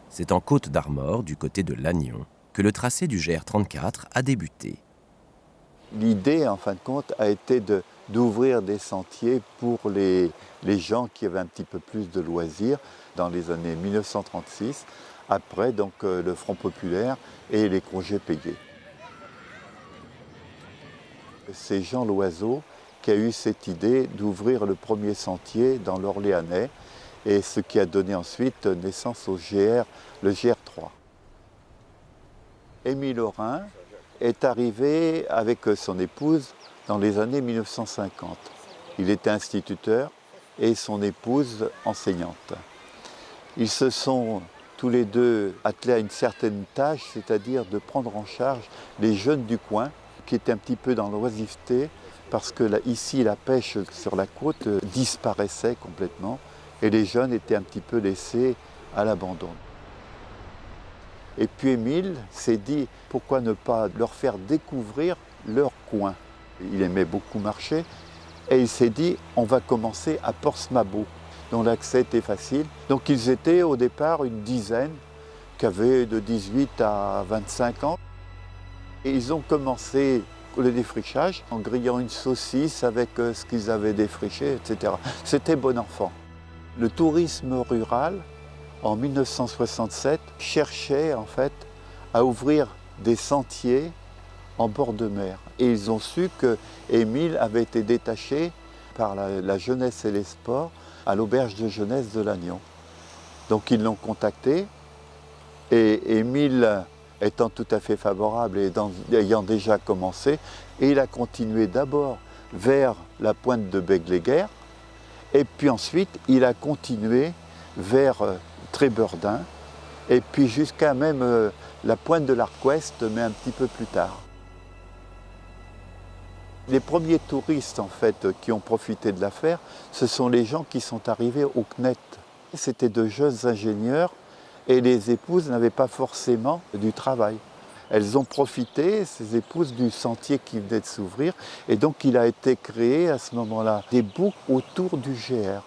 C'est en Côte d'Armor, du côté de Lannion, que le tracé du GR34 a débuté. L'idée, en fin de compte, a été d'ouvrir des sentiers pour les gens qui avaient un petit peu plus de loisirs dans les années 1936, après donc, le Front populaire et les congés payés. C'est Jean Loiseau qui a eu cette idée d'ouvrir le premier sentier dans l'Orléanais, et ce qui a donné ensuite naissance au le GR3. Émile Orin est arrivé avec son épouse dans les années 1950. Il était instituteur et son épouse enseignante. Ils se sont tous les deux attelés à une certaine tâche, c'est-à-dire de prendre en charge les jeunes du coin qui étaient un petit peu dans l'oisiveté, parce que là, ici la pêche sur la côte disparaissait complètement et les jeunes étaient un petit peu laissés à l'abandon. Et puis Émile s'est dit, pourquoi ne pas leur faire découvrir leur coin. Il aimait beaucoup marcher et il s'est dit, on va commencer à Portsmabo, dont l'accès était facile. Donc ils étaient au départ une dizaine, qui avaient de 18 à 25 ans. Et ils ont commencé le défrichage en grillant une saucisse avec ce qu'ils avaient défriché, etc. C'était bon enfant. Le tourisme rural, en 1967, cherchait en fait à ouvrir des sentiers en bord de mer. Et ils ont su que Émile avait été détaché par la jeunesse et les sports à l'auberge de jeunesse de Lannion. Donc ils l'ont contacté et Émile étant tout à fait favorable et ayant déjà commencé, et il a continué d'abord vers la pointe de Begleyguer et puis ensuite il a continué vers Trébeurdin, et puis jusqu'à même la pointe de l'Arc-Ouest, mais un petit peu plus tard. Les premiers touristes en fait qui ont profité de l'affaire, ce sont les gens qui sont arrivés au CNET. C'était de jeunes ingénieurs et les épouses n'avaient pas forcément du travail. Elles ont profité, ces épouses, du sentier qui venait de s'ouvrir, et donc il a été créé à ce moment-là des boucles autour du GR.